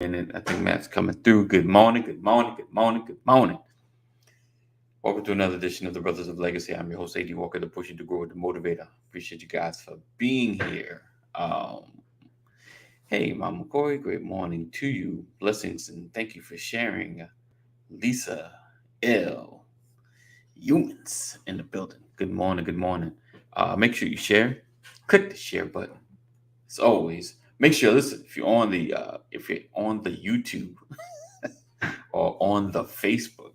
And I think Matt's coming through. Good morning, good morning, good morning, good morning. Welcome to another edition of the Brothers of Legacy. I'm your host, A.D. Walker, the pushing to grow, the motivator. Appreciate you guys for being here. Hey, Mama Corey, great morning to you. Blessings and thank you for sharing. Lisa L. Humans in the building. Good morning, good morning. Make sure you share. Click the share button. As always, make sure listen if you're on the YouTube or on the Facebook,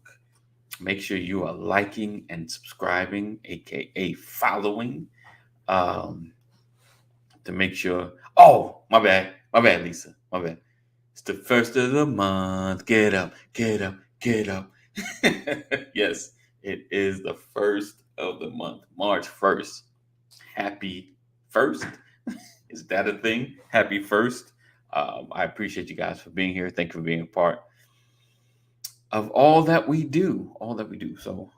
make sure you are liking and subscribing, aka following, um, to make sure. Oh, my bad, Lisa, my bad. It's the first of the month. Get up, get up, get up. Yes, it is the first of the month, March 1st. Happy first. Is that a thing? Happy first. I appreciate you guys for being here. Thank you for being a part of all that we do, all that we do. So,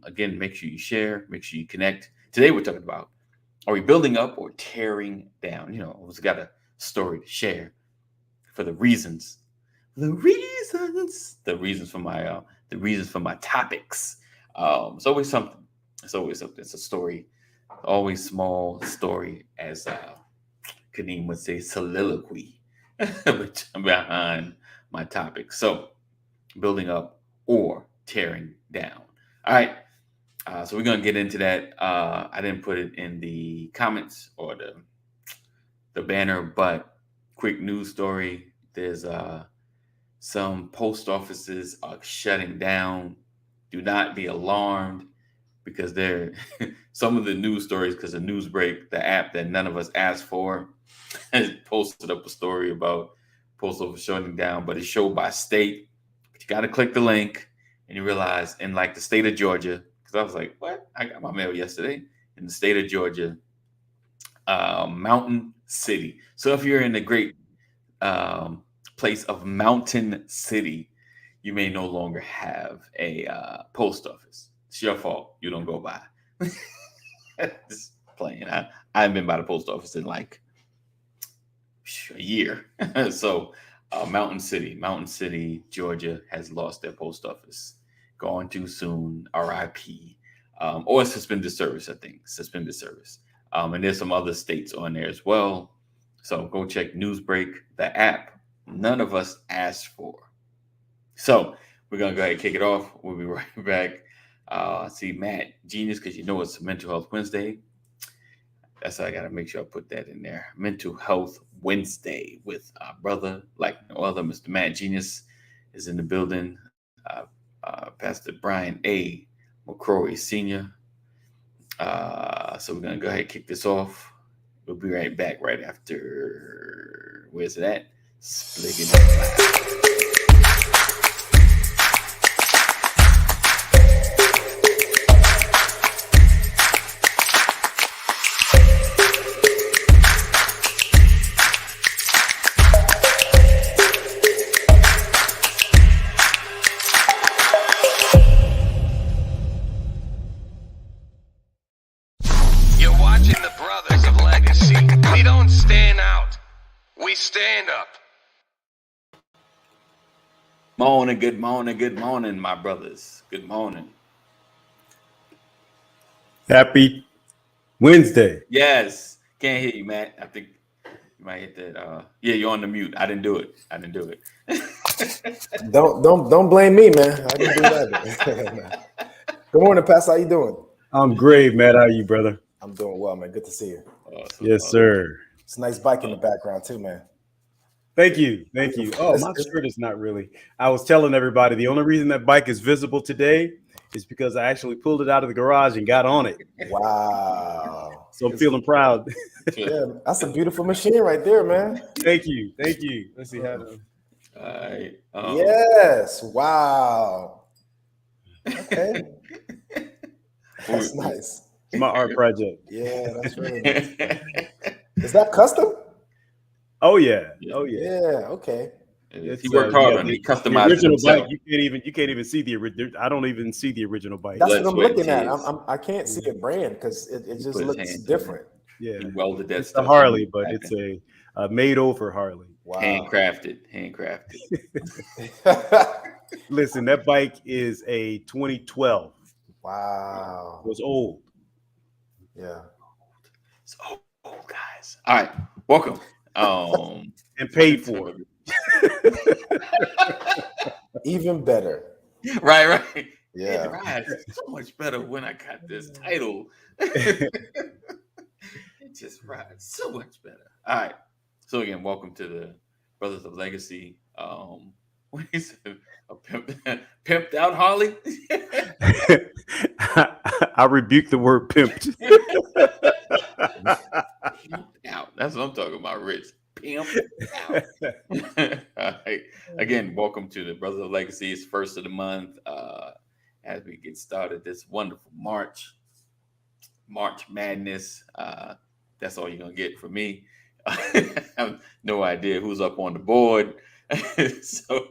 again, make sure you share, make sure you connect. Today, we're talking about, are we building up or tearing down? You know, I've got a story to share for the reasons the reasons for my topics. It's always something. It's always something. It's a story, always small story, as Kadeem would say, soliloquy behind my topic. So, building up or tearing down. All right. So we're gonna get into that. I didn't put it in the comments or the banner, but quick news story. There's some post offices are shutting down. Do not be alarmed because they're some of the news stories, because the Newsbreak, the app that none of us asked for, has posted up a story about post office shutting down, but it's showed by state. But you got to click the link, and you realize in like the state of Georgia, because I was like, what? I got my mail yesterday. In the state of Georgia, Mountain City. So if you're in the great place of Mountain City, you may no longer have a post office. It's your fault. You don't go by. Just playing. I haven't been by the post office in like a year. So Mountain City, Georgia has lost their post office. Gone too soon. RIP. Or suspended service, I think. Suspended service. And there's some other states on there as well. So go check Newsbreak, the app none of us asked for. So we're going to go ahead and kick it off. We'll be right back. See Matt Genius, because you know it's Mental Health Wednesday. That's how I got to make sure I put that in there. Mental Health Wednesday with our brother, like no other, Mr. Matt Genius is in the building. Pastor Brian A. McCrory Sr. So we're going to go ahead and kick this off. We'll be right back right after. Where's it at? Spligging It. Stand up. Good morning, my brothers. Good morning. Happy Wednesday. Yes. Can't hear you, Matt. I think you might hit that. Yeah, you're on the mute. I didn't do it. Don't blame me, man. I didn't do that. Good morning, Pastor. How you doing? I'm great, Matt. How are you, brother? I'm doing well, man. Good to see you. Awesome. Yes, sir. It's a nice bike in the background too, man. Thank you. Oh, my shirt is not really. I was telling everybody the only reason that bike is visible today is because I actually pulled it out of the garage and got on it. Wow. So I'm feeling proud. Yeah, that's a beautiful machine right there, man. Thank you. Let's see how to. All right. Yes. Wow. Okay. That's nice. It's my art project. Yeah, that's really nice. Is that custom? Oh yeah. Yeah. Okay. He worked hard on it. He customized the original himself. bike. You can't even see the original. I don't even see the original bike. That's what I'm looking at. I can't see a brand because it just looks different. Yeah, he welded that it's stuff. a Harley, but it's a made over Harley. Wow. Handcrafted. Listen, that bike is a 2012. Wow. It was old. Yeah. It's old, guys. All right, welcome. And paid for. Even better. Right. Yeah. It rides so much better when I got this title. It just rides so much better. All right. So again, welcome to the Brothers of Legacy. What is it? A pimped out Harley? I rebuke the word pimped. Pimped out. That's what I'm talking about, Rich. Pimped out. All right. Again, welcome to the Brothers of Legacy. It's first of the month. As we get started this wonderful March Madness. That's all you're gonna get from me. I have no idea who's up on the board. So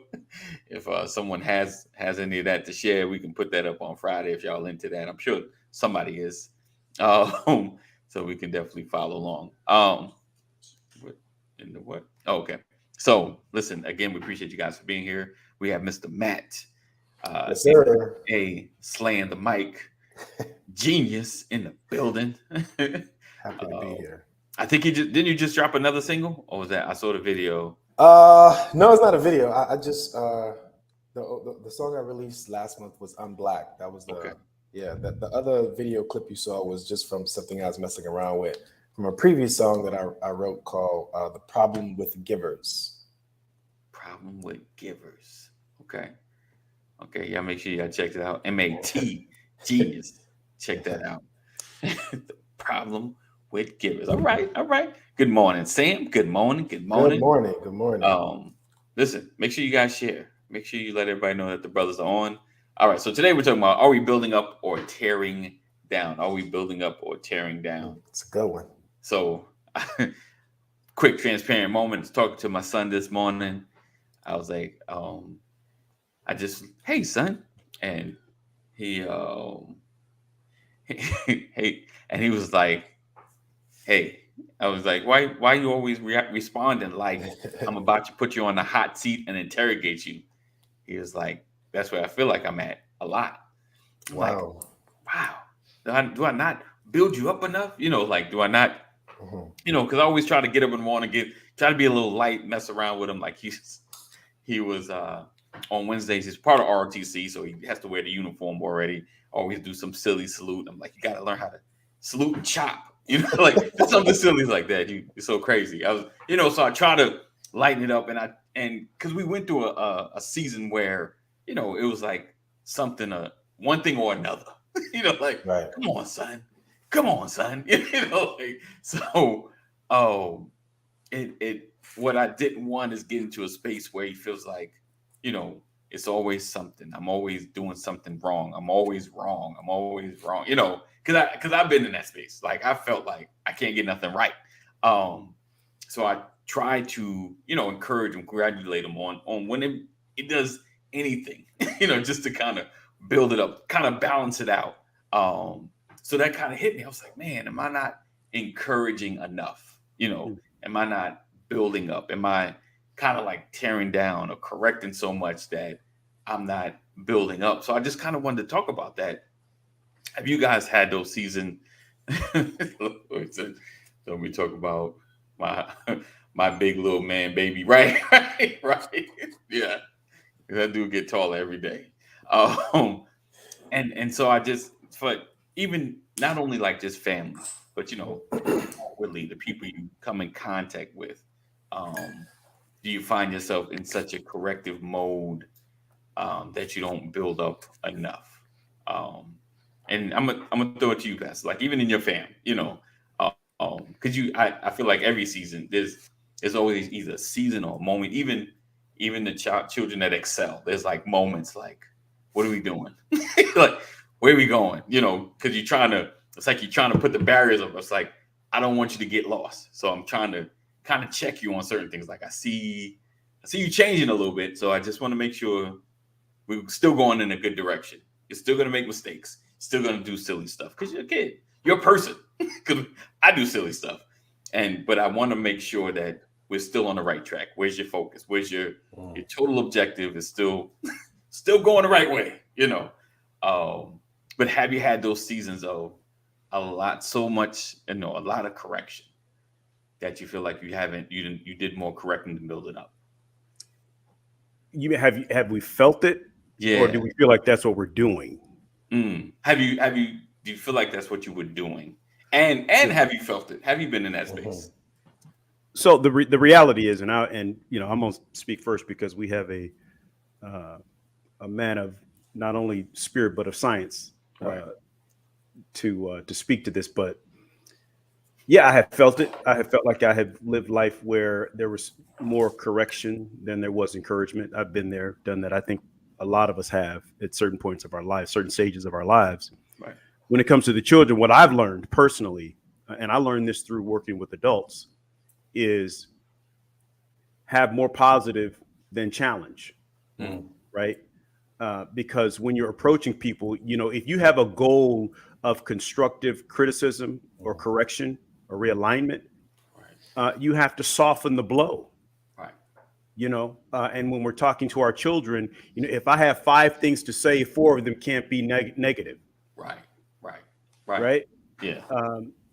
if someone has any of that to share, we can put that up on Friday if y'all into that. I'm sure somebody is. So we can definitely follow along. What? Oh, okay. So listen, again, we appreciate you guys for being here. We have Mr. Matt. Yes, sir. Slaying the mic. Genius in the building. Happy to be here. I think didn't you just drop another single? Or was that I saw the video? No, it's not a video. I just the song I released last month was "I'm Black." That was the other video clip you saw was just from something I was messing around with from a previous song that I wrote called "The Problem with Givers." Problem with Givers. Okay. Yeah, make sure y'all check it out. MAT Genius. Check that out. The Problem with Givers. All right. Good morning, Sam. Good morning. Good morning. Listen, make sure you guys share. Make sure you let everybody know that the brothers are on. All right. So today we're talking about, are we building up or tearing down? Are we building up or tearing down? It's a good one. So quick transparent moment. I was talking to my son this morning. I was like, hey son. And he and he was like, hey. I was like, why you always responding like I'm about to put you on the hot seat and interrogate you? He was like, that's where I feel like I'm at a lot. I'm wow. Do I not build you up enough? Like, do I not, because I always try to get up in the morning, try to be a little light, mess around with him. Like he was on Wednesdays, he's part of ROTC, so he has to wear the uniform already. Always do some silly salute. I'm like, you got to learn how to salute and chop. Like something silly like that. You're so crazy. I was, so I try to lighten it up, and because we went through a season where it was like something, one thing or another. Like, right. Come on, son. Like, so what I didn't want is get into a space where he feels like, it's always something. I'm always doing something wrong. I'm always wrong. Because I've been in that space. Like I felt like I can't get nothing right. So I try to, encourage and congratulate him on when it does anything, just to kind of build it up, kind of balance it out. So that kind of hit me. I was like, man, am I not encouraging enough? Am I not building up? Am I kind of like tearing down or correcting so much that I'm not building up? So I just kind of wanted to talk about that. Have you guys had those seasons? Don't we talk about my big little man baby, right? Yeah, that dude get taller every day. And so I just, for even not only like just family, but really the people you come in contact with, do you find yourself in such a corrective mode that you don't build up enough? And I'm gonna throw it to you guys, like even in your fam, because I feel like every season there's always either a season or a moment. Even the children that excel, there's like moments like, what are we doing? Like, where are we going? Because it's like you're trying to put the barriers up. It's like, I don't want you to get lost, so I'm trying to kind of check you on certain things. Like I see you changing a little bit, so I just want to make sure we're still going in a good direction. You're still gonna make mistakes. Still gonna do silly stuff because you're a kid. You're a person. Because I do silly stuff, but I want to make sure that we're still on the right track? Where's your focus? Where's your total objective is still going the right way, you know? But have you had those seasons of a lot of correction that you feel like you did more correcting than building up? Have we felt it? Yeah. Or do we feel like that's what we're doing? Do you feel like that's what you were doing? And have you felt it? Have you been in that space? So the reality is, and I'm gonna speak first because we have a man of not only spirit but of science to speak to this. But yeah, I have felt it. I have felt like I have lived life where there was more correction than there was encouragement. I've been there, done that. I think a lot of us have at certain points of our lives, certain stages of our lives. Right. When it comes to the children, what I've learned personally, and I learned this through working with adults, is have more positive than challenge, right? Because when you're approaching people, if you have a goal of constructive criticism or correction or realignment, you have to soften the blow. And when we're talking to our children, if I have 5 things to say, 4 of them can't be negative. Right. Yeah.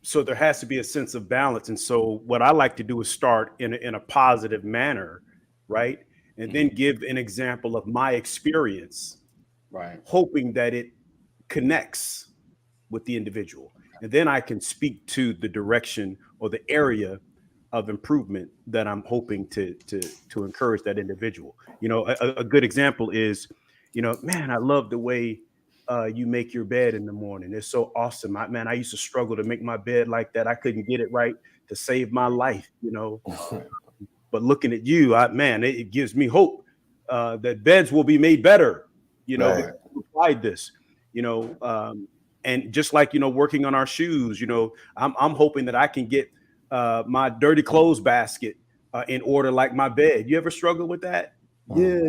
So there has to be a sense of balance. And so what I like to do is start in a positive manner, right? And then give an example of my experience, hoping that it connects with the individual. And then I can speak to the direction or the area of improvement that I'm hoping to encourage that individual. A good example is, man, I love the way you make your bed in the morning. It's so awesome. I used to struggle to make my bed like that. I couldn't get it right to save my life, But looking at you, it gives me hope that beds will be made better, applied this, and just like, working on our shoes, I'm hoping that I can get my dirty clothes basket in order like my bed. You ever struggle with that? Yeah.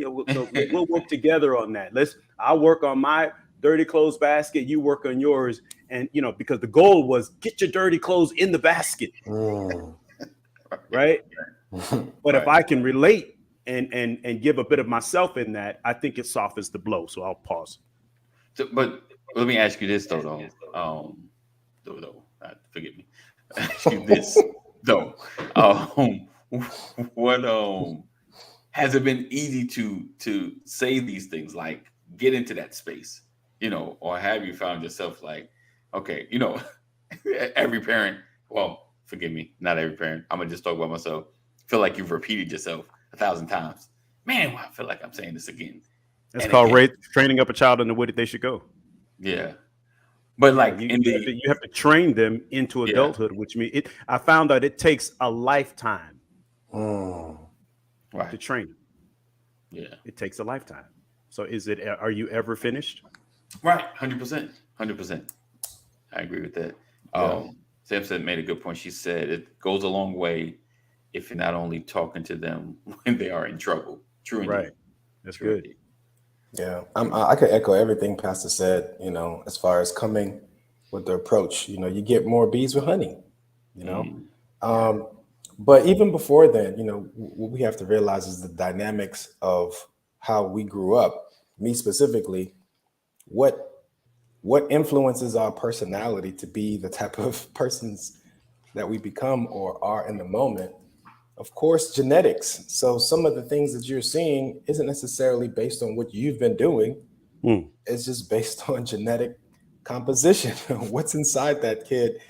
We'll work together on that. I'll work on my dirty clothes basket. You work on yours. And, because the goal was get your dirty clothes in the basket. Right. But if I can relate and give a bit of myself in that, I think it softens the blow. So I'll pause. But let me ask you this, though. Forgive me. Ask you this, though. What has it been easy to say these things, like get into that space, or have you found yourself like, okay, every parent, well, forgive me, not every parent, I'm gonna just talk about myself, feel like you've repeated yourself 1,000 times. Man, I feel like I'm saying this again. It's called training up a child in the way that they should go. Yeah. But like you have to train them into adulthood, which means I found that it takes a lifetime to train them. Yeah. It takes a lifetime. So are you ever finished? Right. 100%. I agree with that. Samson made a good point. She said it goes a long way if you're not only talking to them when they are in trouble. True. Right. That's good. Yeah, I could echo everything Pastor said, as far as coming with the approach, you get more bees with honey, but even before then, what we have to realize is the dynamics of how we grew up. Me specifically, what influences our personality to be the type of persons that we become or are in the moment. Of course, genetics. So some of the things that you're seeing isn't necessarily based on what you've been doing. It's just based on genetic composition. What's inside that kid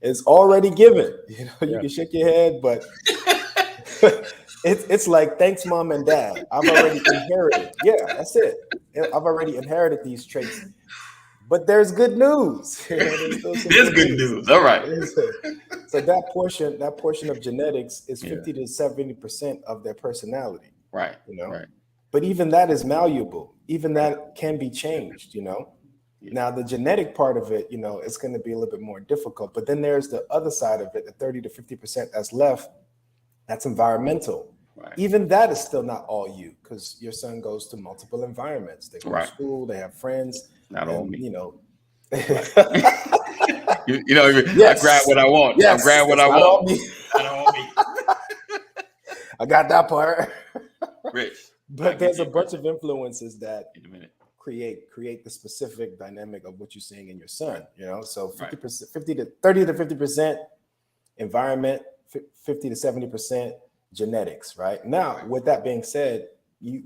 is already given. You can shake your head, but it's like, thanks, mom and dad. I've already inherited. Yeah, that's it. I've already inherited these traits. But there's good news. There's good news. All right. So that portion of genetics is 50 to 70% of their personality. Right. Right. But even that is malleable. Even that can be changed, Now the genetic part of it, it's going to be a little bit more difficult. But then there's the other side of it, the 30 to 50% that's left. That's environmental. Right. Even that is still not all you, because your son goes to multiple environments. They go to school, they have friends. Not all me. Yes. I grab what I want. Yes. I grab what I want. Not all me. I got that part. Rich. But there's a bunch of influences that in a minute. create the specific dynamic of what you're seeing in your son. You know, so 50%, Right. 50 to 30 to 50% environment, 50 to 70% genetics. Right now, with that being said,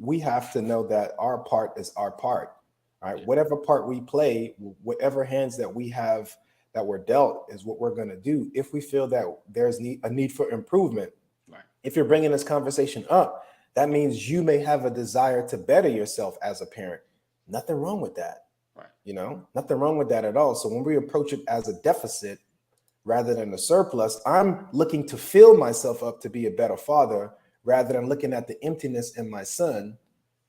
we have to know that our part is our part. Right, Yeah. whatever part we play, whatever hands that we have that we're dealt is what we're going to do. If we feel that there's a need for improvement, Right. if you're bringing this conversation up, that means you may have a desire to better yourself as a parent. Nothing wrong with that. Right. You know, nothing wrong with that at all. So when we approach it as a deficit rather than a surplus, I'm looking to fill myself up to be a better father rather than looking at the emptiness in my son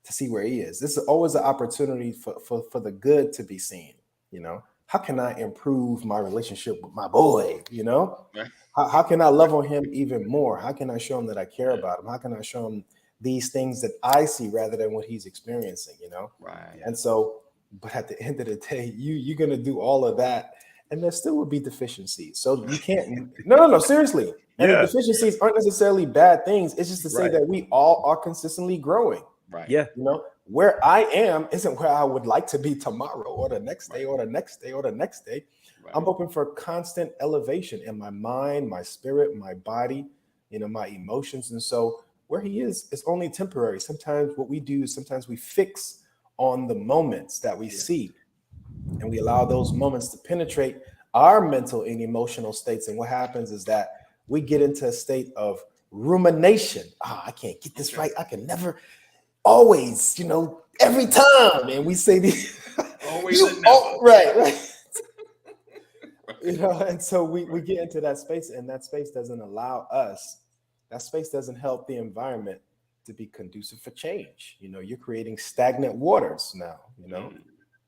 to see where he is. This is always an opportunity for the good to be seen. You know, how can I improve my relationship with my boy? You know, Right. how can I love on him even more? How can I show him that I care about him? How can I show him these things that I see rather than what he's experiencing? You know, Right. and so, but at the end of the day, you're gonna do all of that, and there still will be deficiencies. So you can't. No, seriously. And the deficiencies aren't necessarily bad things. It's just to say that we all are consistently growing. Right. Yeah. You know, where I am isn't where I would like to be tomorrow or the next day or the next day or the next day. Right. I'm hoping for constant elevation in my mind, my spirit, my body, you know, my emotions. And so where he is only temporary. Sometimes what we do is sometimes we fix on the moments that we see, and we allow those moments to penetrate our mental and emotional states. And what happens is that we get into a state of rumination. I can't get this right. I can never, always, you know, every time. And we say these Always and never. right. You know, and so we get into that space, and that space doesn't allow us, that space doesn't help the environment to be conducive for change. You know, you're creating stagnant waters now, you know.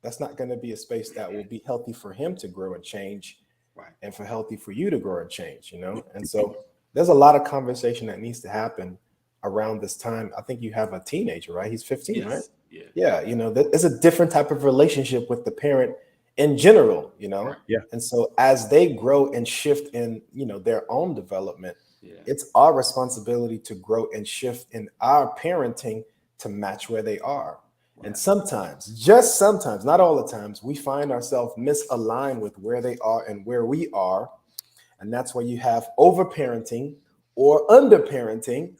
That's not going to be a space that will be healthy for him to grow and change, Right. and for healthy for you to grow and change, you know. And so there's a lot of conversation that needs to happen around this time. I think you have a teenager, right? He's 15, Yes. right? Yeah. Yeah, you know, there's a different type of relationship with the parent in general, you know. Right. Yeah. And so as they grow and shift in, you know, their own development, Yeah. it's our responsibility to grow and shift in our parenting to match where they are. Right. And sometimes, just sometimes, not all the times, we find ourselves misaligned with where they are and where we are. And that's where you have over parenting or under parenting.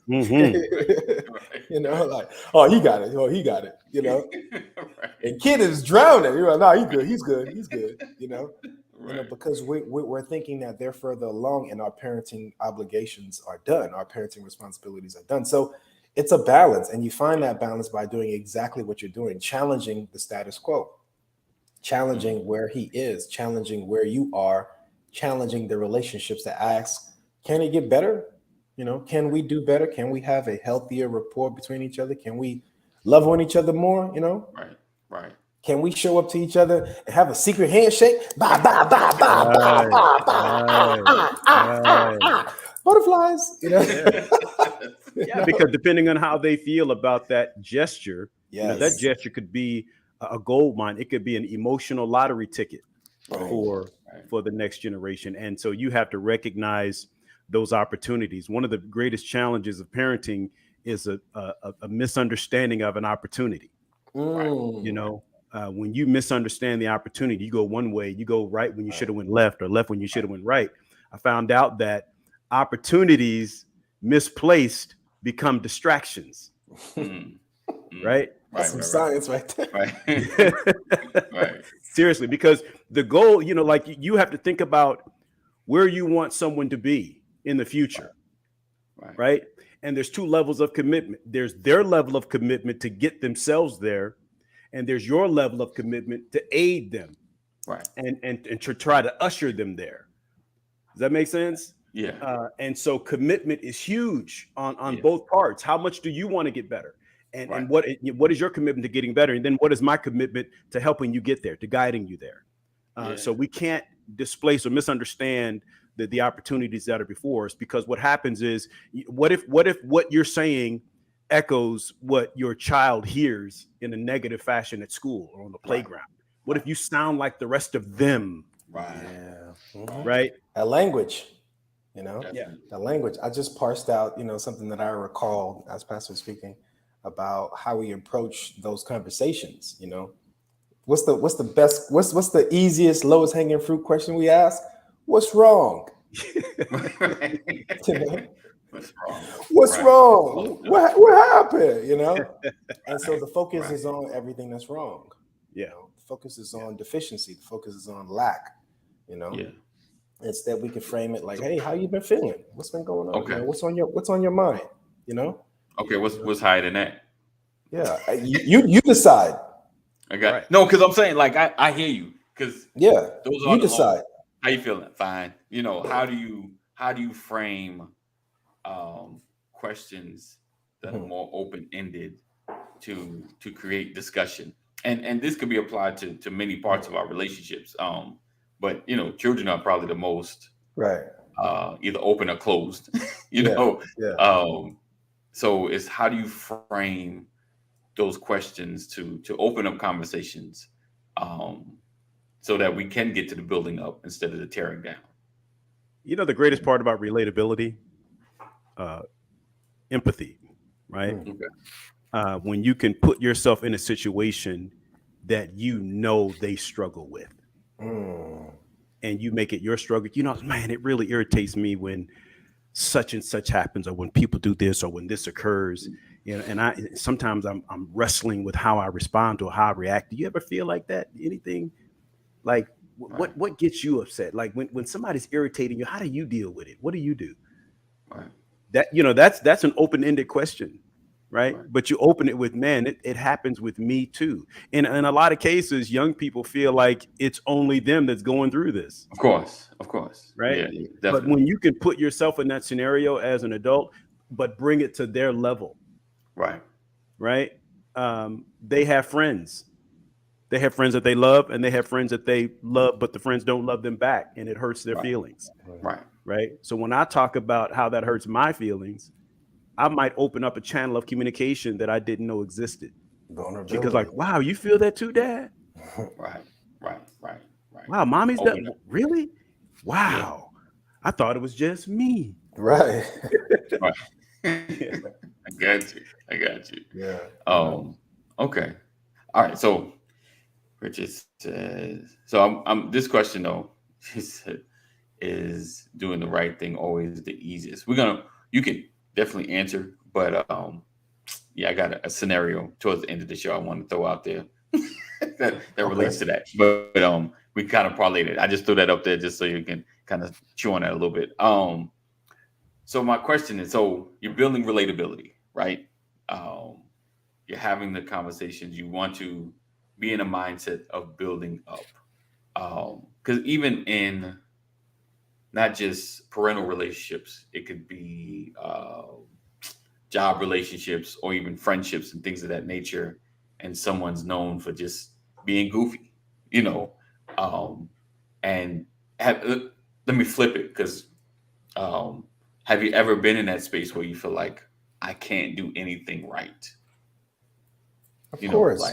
You know, like, oh, he got it. Oh, he got it. You know, Right. and kid is drowning. You're like, no, he's good. He's good. He's good. You know, Right. because we're thinking that they're further along and our parenting obligations are done. Our parenting responsibilities are done. So it's a balance. And you find that balance by doing exactly what you're doing, challenging the status quo, challenging where he is, challenging where you are, challenging the relationships that ask, can it get better? You know, can we do better? Can we have a healthier rapport between each other? Can we love on each other more? You know, Right. Right. can we show up to each other and have a secret handshake? Bye, bye, bye, bye, bye, bye, bye. Butterflies, you know? Yeah, because depending on how they feel about that gesture, you know, that Yes. gesture could be a gold mine. It could be an emotional lottery ticket Right. for the next generation. And so you have to recognize those opportunities. One of the greatest challenges of parenting is a misunderstanding of an opportunity. You know, when you misunderstand the opportunity, you go one way, you go right when you should have went left, or left when you should have went right. I found out that opportunities misplaced become distractions. Right? That's some science right there. Right. Right. Seriously, because the goal, you know, like you have to think about where you want someone to be in the future. Right. And there's two levels of commitment. There's their level of commitment to get themselves there, and there's your level of commitment to aid them. Right. And to try to usher them there. Does that make sense? Yeah. And so commitment is huge on both parts. How much do you want to get better? And what is your commitment to getting better? And then what is my commitment to helping you get there, to guiding you there? So we can't displace or misunderstand the opportunities that are before us, because what happens is, what if what you're saying echoes what your child hears in a negative fashion at school or on the playground? What if you sound like the rest of them? Right. Yeah. Right. That language. You know, Definitely. the language. I just parsed out, something that I recalled as Pastor was speaking about how we approach those conversations. What's the easiest, lowest hanging fruit question we ask? What's wrong? You know? What's wrong? What's Right. wrong? What happened? And so the focus is on everything that's wrong. Yeah. The focus is on deficiency. The focus is on lack. Yeah. Instead, we can frame it like, "Hey, how you been feeling? What's been going on? Okay. What's on your mind? Okay. What's higher than that? Yeah, you decide. I got Right. no, because I'm saying like I hear you because Yeah, those are you decide. How you feeling? Fine. How do you frame questions that are more open ended to create discussion, and this could be applied to many parts of our relationships. But children are probably the most Right. either open or closed. Yeah. So it's how do you frame those questions to open up conversations, so that we can get to the building up instead of the tearing down. The greatest part about relatability, empathy, right? Okay. When you can put yourself in a situation that they struggle with, and you make it your struggle. Man, it really irritates me when such and such happens, or when people do this, or when this occurs. And I sometimes I'm wrestling with how I respond or how I react. Do you ever feel like that? Anything like what gets you upset? Like when somebody's irritating you, how do you deal with it? What do you do? Right. That's an open-ended question, right? But you open it with, man, it happens with me too. And in a lot of cases, young people feel like it's only them that's going through this. Of course. Right. Yeah, definitely. But when you can put yourself in that scenario as an adult, but bring it to their level. Right. They have friends. They have friends that they love, and they have friends that they love, but the friends don't love them back, and it hurts their feelings. Right. So when I talk about how that hurts my feelings, I might open up a channel of communication that I didn't know existed. Vulnerability. Because like, wow, you feel that too, Dad? Right. Wow, mommy's that really? Wow. Yeah. I thought it was just me. Right. I got you. Yeah. Okay. All right. So Richard says, so I'm this question though, is doing the right thing always the easiest? You can definitely answer, but I got a scenario towards the end of the show I want to throw out there that relates to that. But we kind of parlayed it. I just threw that up there just so you can kind of chew on that a little bit. So my question is, so you're building relatability, right? You're having the conversations. You want to be in a mindset of building up. Because even in not just parental relationships, it could be job relationships or even friendships and things of that nature. And someone's known for just being goofy, and let me flip it, because have you ever been in that space where you feel like I can't do anything right? Of course,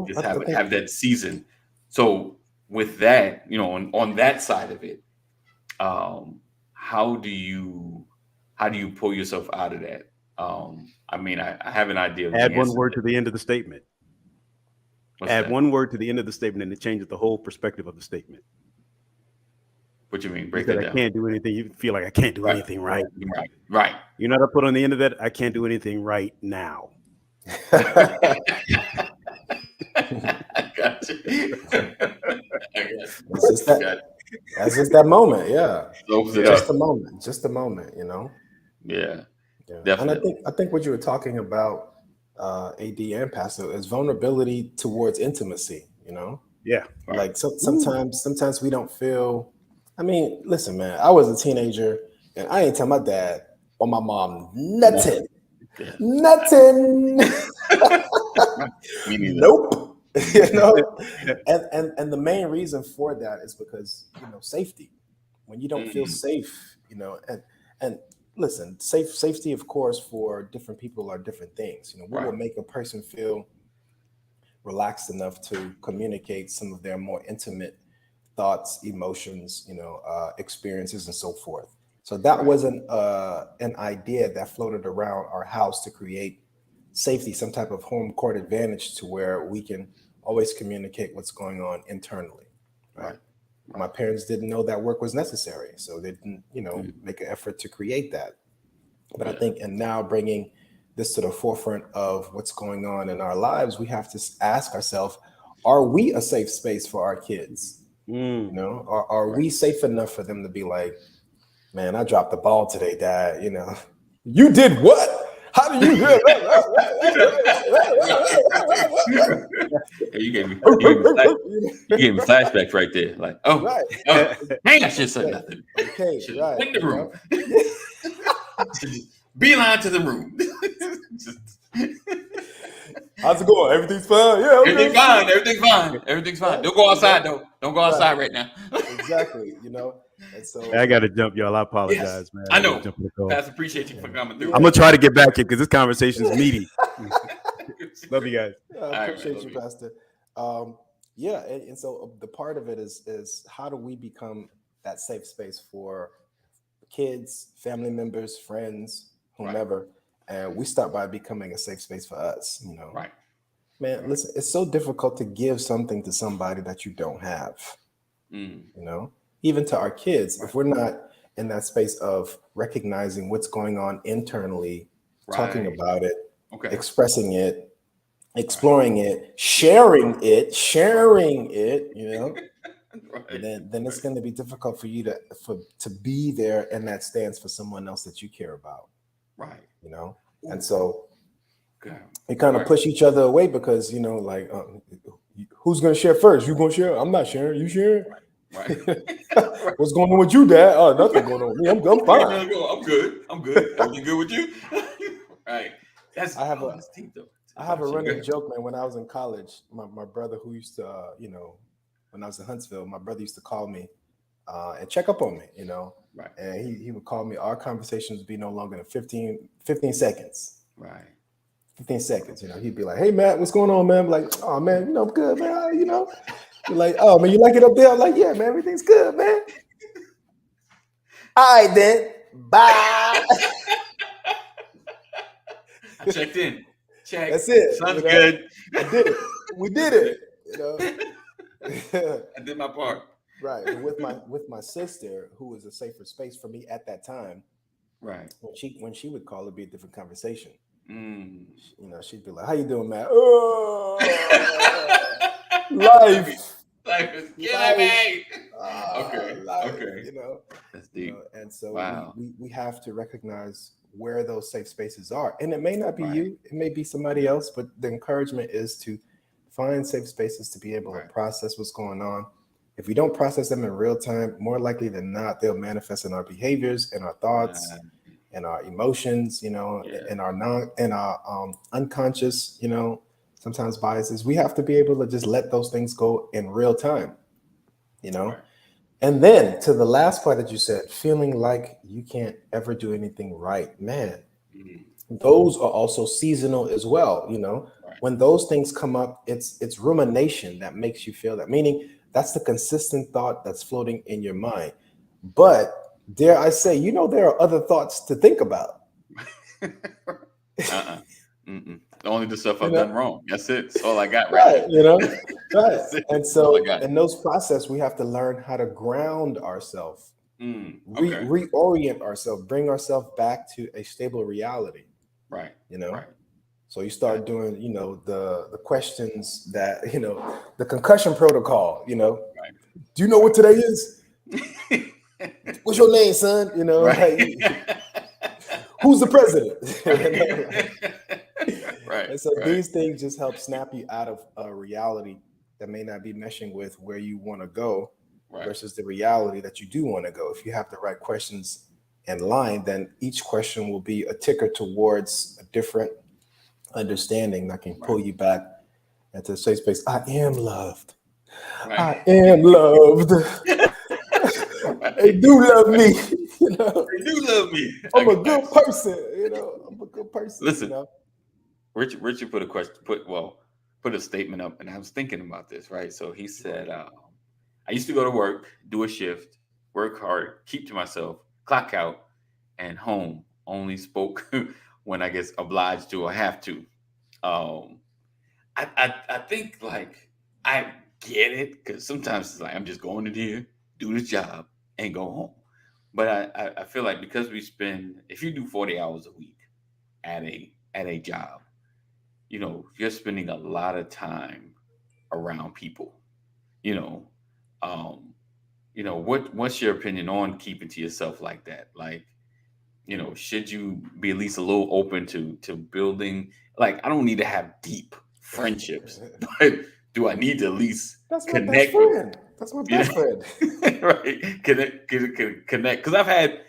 just have that season. So with that, on that side of it, how do you pull yourself out of that? I mean, I have an idea. Add one word to the end of the statement. Add one word to the end of the statement, and it changes the whole perspective of the statement. What you mean? Break that down. I can't do anything. You feel like I can't do anything right. Right. You know what I put on the end of that? I can't do anything right now. I got you. That's just that moment. Yeah. Just a moment, Yeah. Definitely. And I think what you were talking about, AD and Pastor, is vulnerability towards intimacy, Yeah. Like sometimes we don't feel. I mean, listen, man, I was a teenager and I ain't tell my dad or my mom nothing. Yeah. Nothing. Nope. And the main reason for that is because, safety. When you don't feel safe, and listen, safety, of course, for different people are different things. We will make a person feel relaxed enough to communicate some of their more intimate thoughts, emotions, experiences, and so forth. So that wasn't an idea that floated around our house to create safety, some type of home court advantage to where we can always communicate what's going on internally. Right. My parents didn't know that work was necessary, so they didn't, make an effort to create that. But I think, and now bringing this to the forefront of what's going on in our lives, we have to ask ourselves, are we a safe space for our kids? Are we safe enough for them to be like, man, I dropped the ball today, Dad, you did what? How do you hear that? You gave me flashbacks right there. Like, man, I should say nothing. Okay, right. Win the room. Beeline to the room. How's it going? Everything's fine. Yeah, Everything's fine. Don't go outside though. Don't go outside right now. Exactly. And so I got to jump, y'all. I apologize, man. I know. Pastor, appreciate you for coming through. I'm gonna try to get back here because this conversation is meaty. Love you guys. I appreciate you, Pastor. And so the part of it is how do we become that safe space for kids, family members, friends, whomever, and we start by becoming a safe space for us. Right. Man, listen, it's so difficult to give something to somebody that you don't have. Even to our kids, if we're not in that space of recognizing what's going on internally, talking about it, expressing it, exploring it, sharing it, then it's going to be difficult for you to be there in that stance for someone else that you care about. Right. And so we kind of push each other away because, who's going to share first? You going to share? I'm not sharing. You sharing? Right. What's going on with you, Dad? Oh, nothing going on with me. I'm fine. I'm good. Everything good with you? Right. I have a running joke, man. When I was in college, my brother who used to, when I was in Huntsville, my brother used to call me and check up on me, Right. And he would call me. Our conversations would be no longer than 15 seconds. Right. 15 seconds. He'd be like, "Hey, Matt, what's going on, man?" I'm like, "Oh, man, I'm good, man. You're like, "Oh, man, you like it up there?" I'm like, "Yeah, man, everything's good, man." All right, then. Bye. I checked in. Check. That's it. Sounds good. I did it. We did it. I did my part. Right. And with my sister, who was a safer space for me at that time. Right. When she would call, it'd be a different conversation. She'd be like, "How you doing, Matt?" Oh, life is killing me. Okay. That's deep. And so we have to recognize where those safe spaces are. And it may not be you, it may be somebody else, but the encouragement is to find safe spaces to be able to process what's going on. If we don't process them in real time, more likely than not, they'll manifest in our behaviors and our thoughts and our emotions, and our unconscious, sometimes biases. We have to be able to just let those things go in real time, And then to the last part that you said, feeling like you can't ever do anything right, man, those are also seasonal as well. When those things come up, it's rumination that makes you feel that, meaning that's the consistent thought that's floating in your mind. But dare I say, there are other thoughts to think about. Only the stuff I've done wrong. That's it. That's all I got. Right. Right. And so in those process, we have to learn how to ground ourselves, reorient ourselves, bring ourselves back to a stable reality. Right. Right. So you start doing, the questions that, the concussion protocol, Right. Do you know what today is? What's your name, son? Who's the president? Right. And so these things just help snap you out of a reality that may not be meshing with where you want to go versus the reality that you do want to go. If you have the right questions in line, then each question will be a ticker towards a different understanding that can pull you back into a safe space. I am loved. I am loved. They do love me. They do love me. I'm a good person. I'm a good person. Listen, Richard put a statement up, and I was thinking about this, right? So he said, I used to go to work, do a shift, work hard, keep to myself, clock out and home. Only spoke when I guess obliged to or have to. Um, I think like I get it because sometimes it's like I'm just going in here, do this job, and go home. But I feel like because we spend, if you do 40 hours a week at a job, you're spending a lot of time around people. You know, um, what's your opinion on keeping to yourself like that? Like, should you be at least a little open to building? Like, I don't need to have deep friendships, but do I need to at least That's my best connect friend. That's my best friend. right? Connect. Because I've had,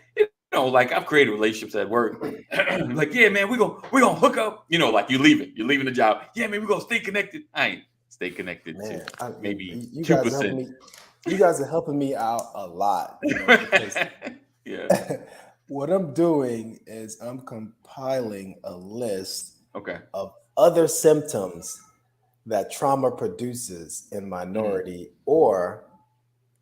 like I've created relationships at work. Like, yeah, man, we're gonna hook up. Like you're leaving the job. Yeah, man, we're gonna stay connected. I ain't stay connected Man, to maybe you 2%. You guys are helping me out a lot. Because Yeah. what I'm doing is I'm compiling a list Okay. of other symptoms that trauma produces in minority or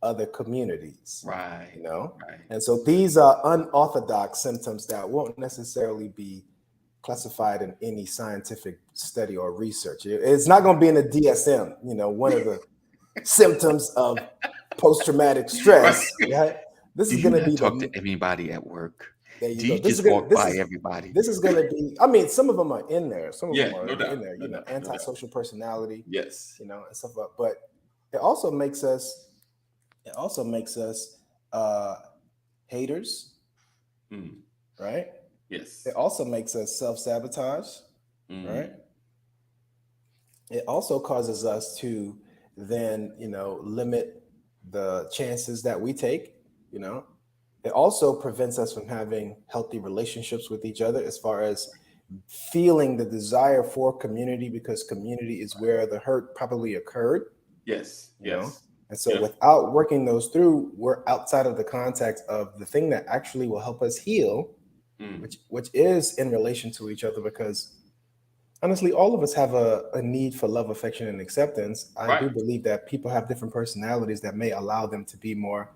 other communities. Right. Right. And so these are unorthodox symptoms that won't necessarily be classified in any scientific study or research. It's not going to be in the DSM, one of the symptoms of post-traumatic stress. Right? This is going to be talk to anybody at work. There you go. Just walk by everybody. This is going to be, I mean, some of them are in there. Some of them are no doubt, in there, no doubt, antisocial personality. Yes. And stuff like that. But it also makes us haters. Right? Yes. It also makes us self-sabotage. Right? It also causes us to then, limit the chances that we take. It also prevents us from having healthy relationships with each other as far as feeling the desire for community, because community is where the hurt probably occurred. Yes. Yes. And so without working those through, we're outside of the context of the thing that actually will help us heal, which is in relation to each other, because honestly, all of us have a need for love, affection, and acceptance. I do believe that people have different personalities that may allow them to be more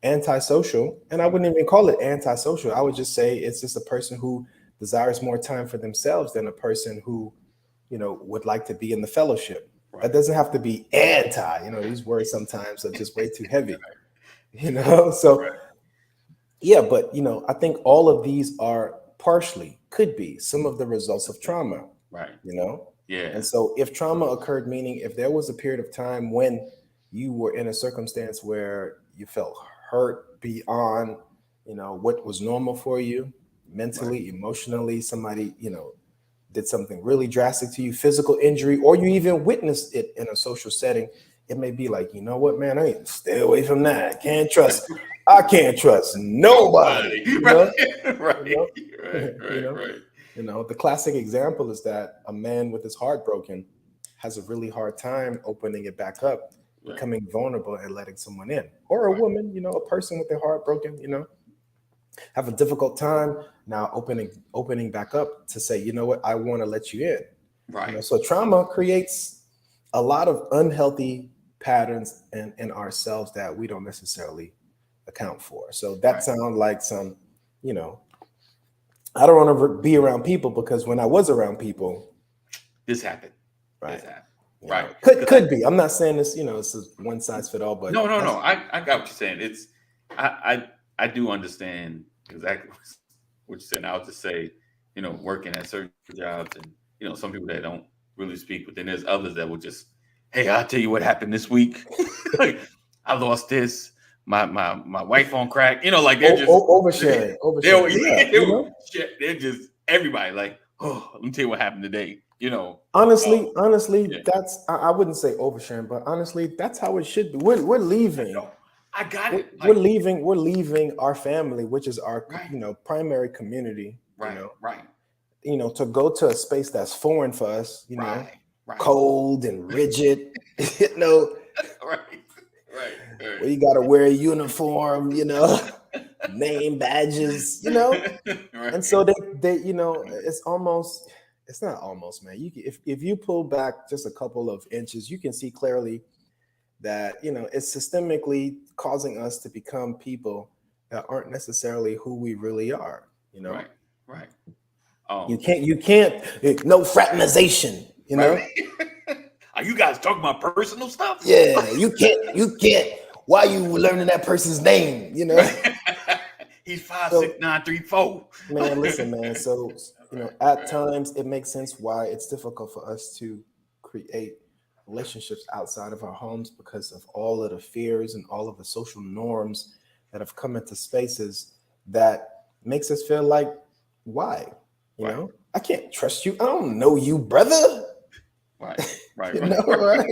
antisocial. And I wouldn't even call it antisocial. I would just say it's just a person who desires more time for themselves than a person who, would like to be in the fellowship. Right. That doesn't have to be anti, these words sometimes are just way too heavy, so yeah, but I think all of these are could be some of the results of trauma. Right. Yeah. And so if trauma occurred, meaning if there was a period of time when you were in a circumstance where you felt hurt beyond, what was normal for you mentally, emotionally, somebody, did something really drastic to you, physical injury, or you even witnessed it in a social setting, it may be like, you know what, man, I need to stay away from that. I can't trust nobody. Right. The classic example is that a man with his heart broken has a really hard time opening it back up, becoming vulnerable and letting someone in, or a woman, a person with their heart broken, have a difficult time now opening back up to say, you know what, I want to let you in. Right. So trauma creates a lot of unhealthy patterns in ourselves that we don't necessarily account for. So that sounds like some, I don't want to be around people because when I was around people, this happened. Right. This happened. Right. Could be. I'm not saying this, it's a one size fit all, but no. I got what you're saying. It's I do understand exactly what you're saying. I'll just say, working at certain jobs and, some people that don't really speak, but then there's others that will just, hey, I'll tell you what happened this week. Like, I lost this. My wife on crack. Like they're just oversharing. They're just everybody like, oh, let me tell you what happened today. Honestly, that's I wouldn't say oversharing, but honestly, that's how it should be. We're leaving. I got it. We're leaving our family, which is our primary community. Right. To go to a space that's foreign for us, cold and rigid, where you gotta wear a uniform, name badges, and so they it's not almost, man. If you pull back just a couple of inches, you can see clearly that it's systemically causing us to become people that aren't necessarily who we really are. You know, right. You can't. No fraternization. You know. Are you guys talking about personal stuff? Yeah, you can't. Why you learning that person's name? You know. He's 5'6", 9'3", 4". Man, listen, man. So at times it makes sense why it's difficult for us to create relationships outside of our homes because of all of the fears and all of the social norms that have come into spaces that makes us feel like, why? You know, I can't trust you. I don't know you, brother. Right. You know, right?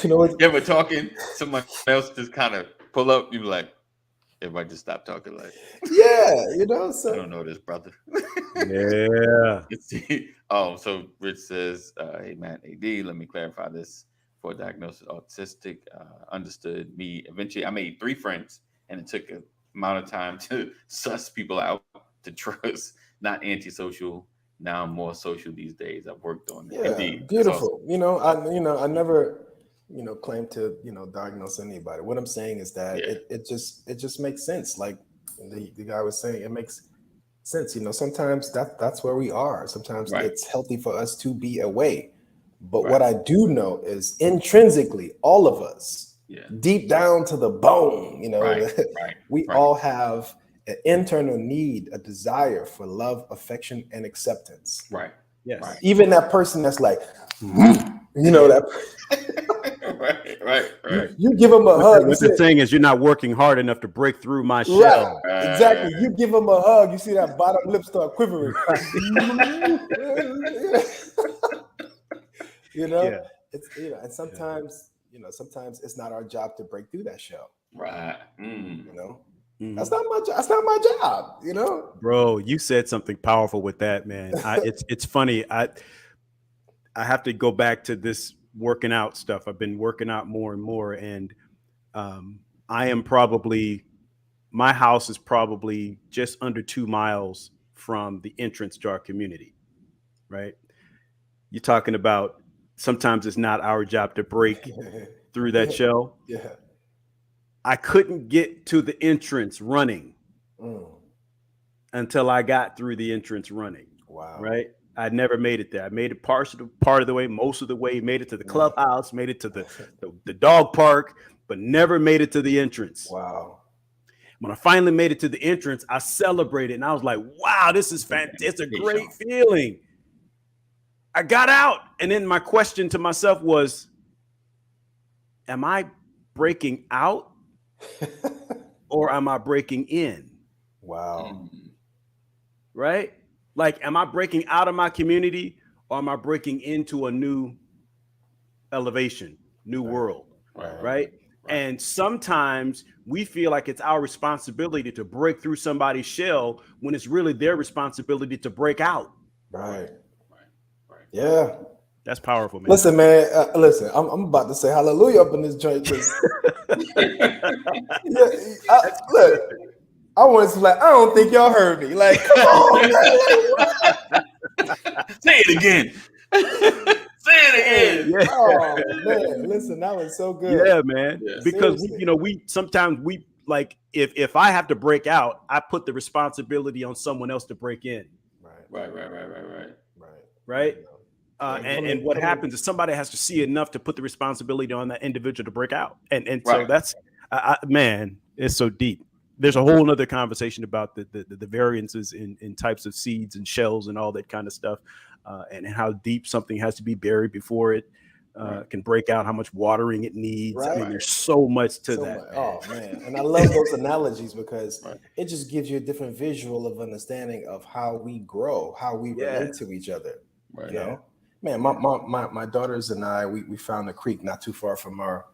You ever talking, someone else just kind of pull up, you be like, everybody just stop talking like, yeah, so I don't know this brother. Yeah. So Rich says, hey man, AD, let me clarify this. For diagnosis autistic, understood me. Eventually I made 3 friends and it took an amount of time to suss people out, to trust, not antisocial. Now I'm more social these days. I've worked on it. Yeah, Indeed. beautiful. Awesome. I never, claim to, diagnose anybody. What I'm saying is that it just makes sense. Like the guy was saying, it makes sense. Sometimes that's where we are. Sometimes it's healthy for us to be away. But what I do know is intrinsically, all of us, deep down to the bone, we all have an internal need, a desire for love, affection, and acceptance. Right. Yes. Right. Even that person that's like, that. Right. You give them a hug. What they're saying is you're not working hard enough to break through my shell. Right. Exactly. You give them a hug. You see that bottom lip start quivering. It's and sometimes sometimes it's not our job to break through that shell. Right. That's not my job. Bro, you said something powerful with that, man. It's funny. I have to go back to this working out stuff. I've been working out more and more, and my house is probably just under 2 miles from the entrance to our community. Right? You're talking about sometimes it's not our job to break through that shell. Yeah. I couldn't get to the entrance running until I got through the entrance running. Wow. Right? I never made it there. I made it part of the way, most of the way, made it to the clubhouse, made it to the dog park, but never made it to the entrance. Wow. When I finally made it to the entrance, I celebrated and I was like, wow, this is fantastic. It's a great feeling. I got out. And then my question to myself was, am I breaking out or am I breaking in? Wow. Right? Like, am I breaking out of my community or am I breaking into a new elevation, new world? Right? And sometimes we feel like it's our responsibility to break through somebody's shell when it's really their responsibility to break out. Right. Yeah. That's powerful, man. Listen, man. I'm about to say hallelujah up in this joint. Look, I want to like, I don't think y'all heard me. Like, come on, man. Say it again. Say it again. Yeah. Oh man, listen, that was so good. Yeah, man. Yeah. Because we sometimes like if I have to break out, I put the responsibility on someone else to break in. Right. And what happens is somebody has to see enough to put the responsibility on that individual to break out. And so that's man, it's so deep. There's a whole nother conversation about the variances in types of seeds and shells and all that kind of stuff, and how deep something has to be buried before it can break out, how much watering it needs. I mean, there's so much to that. Oh man, and I love those analogies because it just gives you a different visual of understanding of how we grow, how we relate to each other. You know, man, my daughters and I, we found a creek not too far from our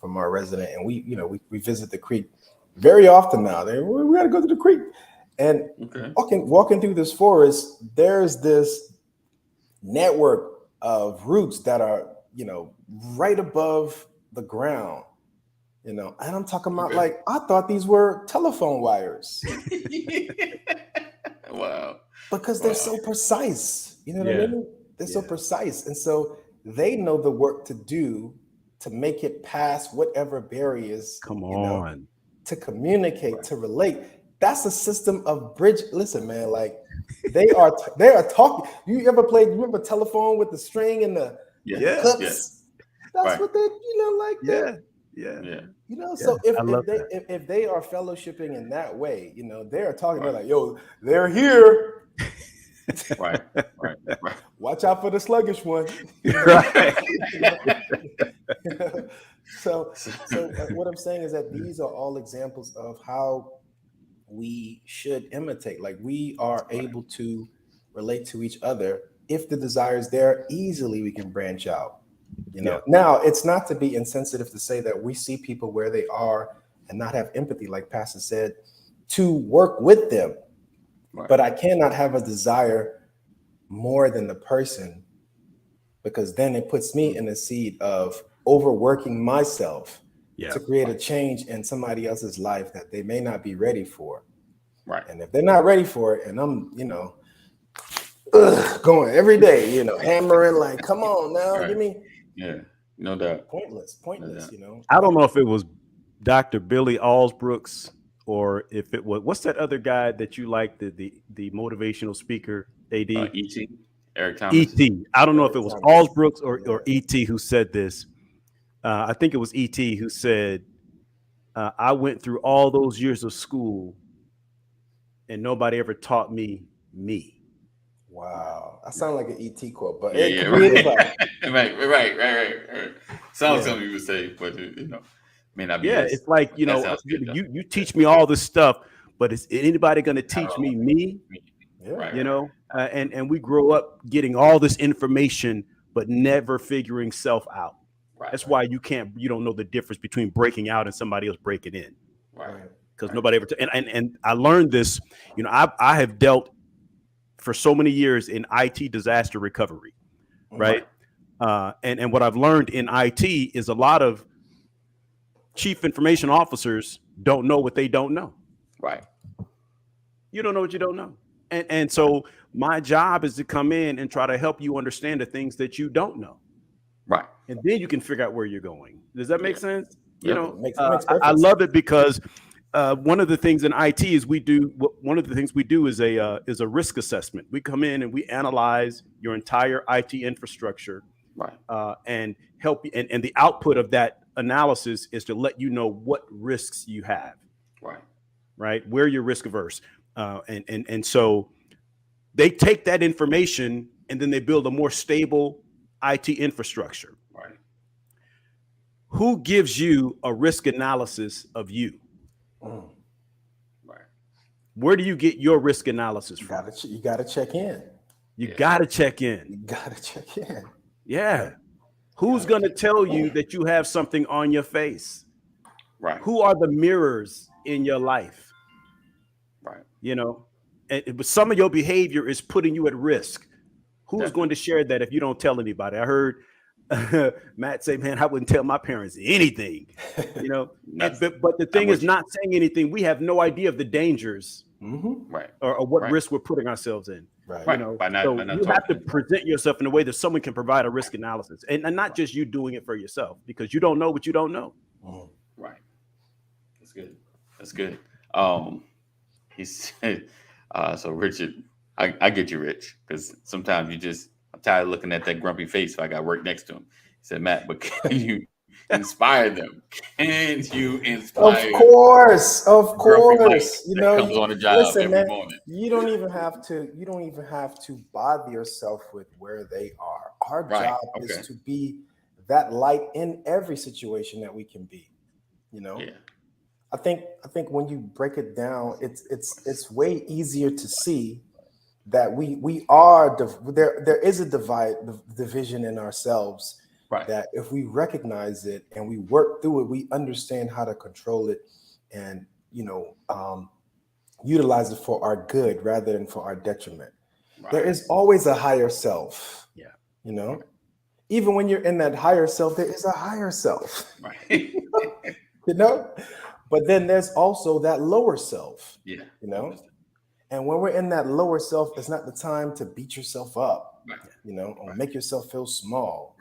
resident, and we visit the creek very often now. We got to go to the creek, and walking through this forest, there's this network of roots that are right above the ground, and I'm talking about like I thought these were telephone wires. Wow. Because they're so precise. You know what I mean? They're so precise. And so they know the work to do to make it past whatever barriers come on to communicate, to relate. That's a system of bridge. Listen, man, like they are talking. You ever played? Remember telephone with the string and the clips? That's what they, So if they are fellowshipping in that way, they are talking. They're like, yo, they're here. Right. Watch out for the sluggish one. Right. So what I'm saying is that these are all examples of how we should imitate. Like we are able to relate to each other. If the desire is there, easily we can branch out. Now it's not to be insensitive to say that we see people where they are and not have empathy, like Pastor said, to work with them. Right. But I cannot have a desire more than the person, because then it puts me in a seed of overworking myself to create a change in somebody else's life that they may not be ready for. Right. And if they're not ready for it, and I'm, going every day, hammering like, come on now, give me. Yeah, no doubt. Pointless, I don't know if it was Dr. Billy Alsbrooks or if it was, what's that other guy that you like, the motivational speaker, AD? E.T. Eric Thomas. E.T. I don't know if it was Alsbrooks or E.T. who said this. I think it was E.T. who said, I went through all those years of school and nobody ever taught me. Wow. That sounds like an ET quote, but right. Sounds something you would say, but may not be. It's like, you teach me all this stuff, but is anybody going to teach me? And we grow up getting all this information, but never figuring self out. Right. That's why you don't know the difference between breaking out and somebody else breaking in. Right. Because nobody ever, and I learned this, I have dealt for so many years in IT disaster recovery. Right. And what I've learned in IT is a lot of chief information officers don't know what they don't know. Right. You don't know what you don't know. And so my job is to come in and try to help you understand the things that you don't know. Right. And then you can figure out where you're going. Does that make sense? Makes I love it because one of the things in IT is we do is a risk assessment. We come in and we analyze your entire IT infrastructure, right, and help you. And the output of that analysis is to let you know what risks you have, right, where you're risk averse, and so they take that information and then they build a more stable IT infrastructure. Right. Who gives you a risk analysis of you? Right. Where do you get your risk analysis from? You got to check in. You got to check in. You got to check in. Yeah. Who's going to tell you that you have something on your face? Right. Who are the mirrors in your life? Right. But some of your behavior is putting you at risk. Who's going to share that if you don't tell anybody? I heard Matt say, man, I wouldn't tell my parents anything, but the thing is not saying anything. We have no idea of the dangers, right, or what risk we're putting ourselves in. Right. You have to present yourself in a way that someone can provide a risk analysis, and not just you doing it for yourself, because you don't know what you don't know. Right. That's good. He said, so Richard, I get you, Rich, because sometimes I'm tired of looking at that grumpy face if I got work next to him. He said, Matt, but can you inspire them? Can you inspire? Of course. Comes on the job every morning. You don't even have to bother yourself with where they are. Our job is to be that light in every situation that we can be. I think when you break it down, it's way easier to see that we are there is a division in ourselves, that if we recognize it and we work through it, we understand how to control it and utilize it for our good rather than for our detriment. There is always a higher self. Even when you're in that higher self, there is a higher self. But then there's also that lower self. And when we're in that lower self, it's not the time to beat yourself up, or make yourself feel small.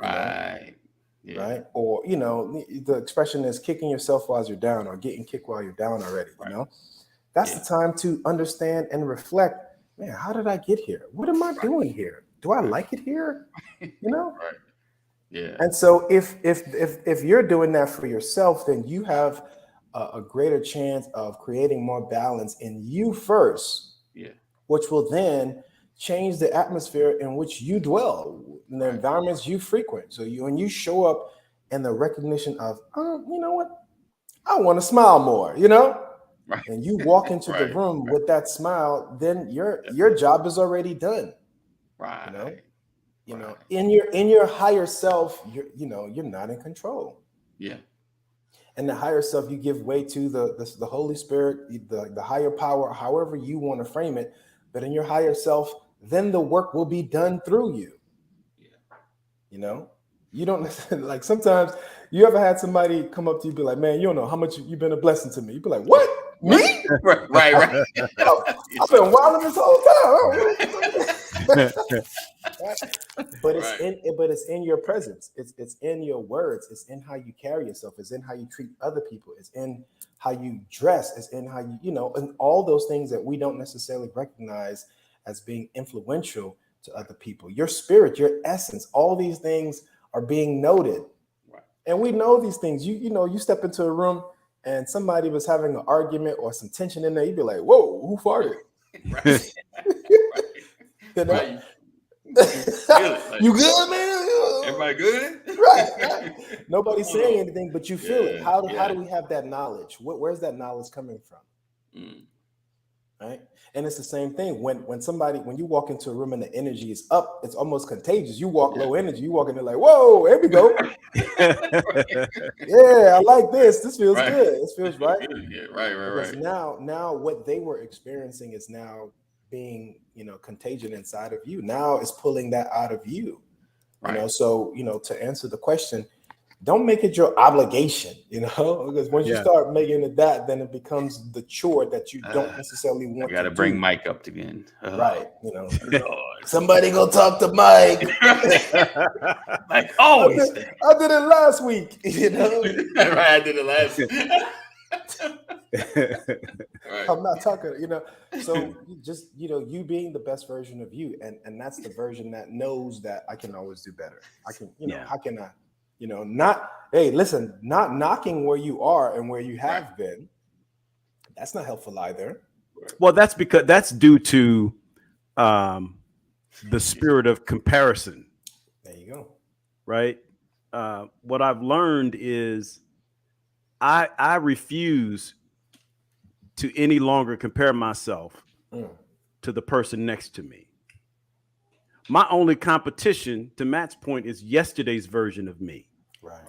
right? Or, you know, the expression is kicking yourself while you're down, or getting kicked while you're down already. You know, that's the time to understand and reflect. Man, how did I get here? What am I doing here? Do I like it here? You know? Yeah. And so if you're doing that for yourself, then you have a greater chance of creating more balance in you first. Yeah. Which will then change the atmosphere in which you dwell, in the environments you frequent. So when you show up in the recognition of, you know what, I want to smile more, you know, and you walk into the room with that smile, then your job is already done. Right. You know, in your higher self, you're not in control. Yeah. And the higher self, you give way to the Holy Spirit, the higher power, however you want to frame it. But in your higher self, then the work will be done through you. Yeah. You know, you don't like, sometimes you ever had somebody come up to you and be like, man, you don't know how much you've been a blessing to me. You'd be like, what? Me? Right. I've been wilding this whole time. But it's in your presence. It's in your words. It's in how you carry yourself. It's in how you treat other people. It's in how you dress. It's in how you know, and all those things that we don't necessarily recognize as being influential to other people. Your spirit, your essence, all these things are being noted. Right. And we know these things. You know, you step into a room and somebody was having an argument or some tension in there, you'd be like, whoa, who farted? Right. You know? Right. You good, man? Everybody good? Right. Nobody's saying anything, but you feel it. How do we have that knowledge? Where's that knowledge coming from? Right. And it's the same thing when you walk into a room and the energy is up, it's almost contagious. You walk low energy, you walk in there like, whoa, here we go. Yeah, I like this. This feels good. This feels right. Yeah, right. Now what they were experiencing is now being, you know, contagion inside of you. Now it's pulling that out of you. Right. You know, so, you know, to answer the question, don't make it your obligation, you know, because once you start making it that, then it becomes the chore that you don't necessarily want. I got to bring Mike up again. Right. You know, somebody go talk to Mike. Like, oh, I did it last week, you know. Right, I did it last week. Right. I'm not talking, you know. So just, you know, you being the best version of you, and that's the version that knows that I can always do better. I can, you know, how can I, you know, not knocking where you are and where you have been. That's not helpful either. Well, that's because that's due to the spirit of comparison. There you go. Right. What I've learned is I refuse to any longer compare myself to the person next to me. My only competition, to Matt's point, is yesterday's version of me. Right.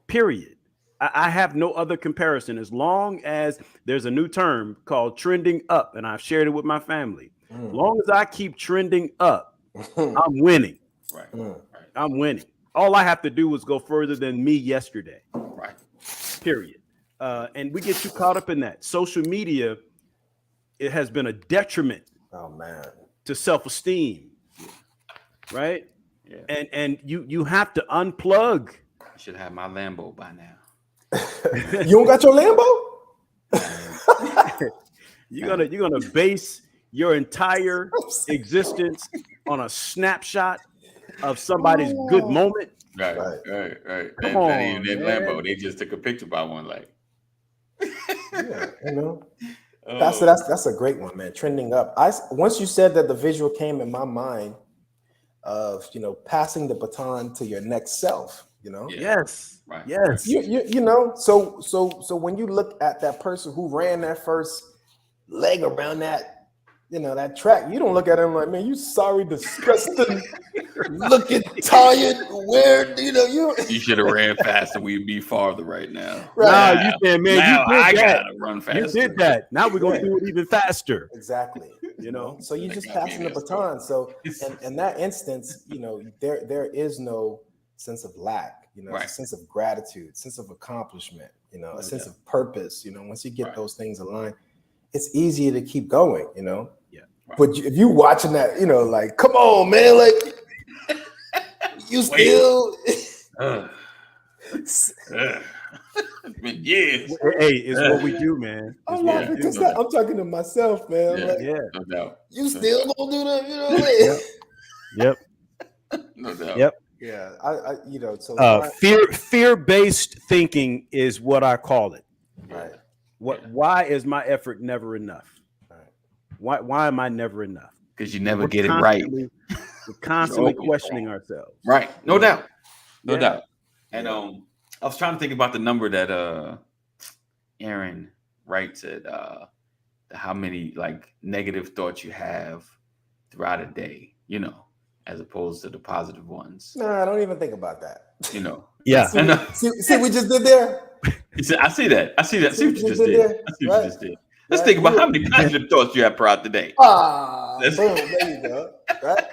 Period. I have no other comparison. As long as there's a new term called trending up, and I've shared it with my family. As long as I keep trending up, I'm winning. Right. I'm winning. All I have to do is go further than me yesterday. Right. Period. And we get too caught up in that. Social media, it has been a detriment. Oh man. To self-esteem. Right? Yeah. And you have to unplug. I should have my Lambo by now. You don't got your Lambo? You're gonna base your entire existence on a snapshot of somebody's good moment. Right. Come on, not even that Lambo. They just took a picture by one, like. Yeah, you know. That's a great one, man. Trending up. Once you said that, the visual came in my mind of, you know, passing the baton to your next self. You know. Yes. Right. Yes. You know. So when you look at that person who ran that first leg around that, you know, that track, you don't look at him like, man, you sorry, disgusting, looking tired, weird. You know, you should have ran faster. We'd be farther right now. Right. Now, you said, man, now you did I that. Gotta run faster. You did that. Now we're gonna do it even faster. Exactly. You know. So you just passing the baton. So in that instance, you know, there is no sense of lack. You know, a sense of gratitude, sense of accomplishment. You know, a sense of purpose. You know, once you get those things aligned, it's easier to keep going. You know. But if you watching that, you know, like, come on, man, like, you still. It's been years. Hey, it's what we do, man. It's I'm what laughing we do. because I'm talking to myself, man. Yeah. Like, Yeah. No doubt. you still gonna do that? You know what I mean? Yep. No doubt. Yep. Yeah, I you know, so Fear-based thinking is what I call it. right. Why is my effort never enough? Right. Why am I never enough? Because you never get it right. We're constantly questioning ourselves. Right. No doubt. No Yeah. doubt. And I was trying to think about the number that Aaron writes at how many like negative thoughts you have throughout a day, you know, as opposed to the positive ones. No, I don't even think about that. You know. Yeah. See what we just did there? I see that. I see what you just did. I see what you just did. Let's think about how many positive thoughts you have throughout the day. Boom, there you go. Right?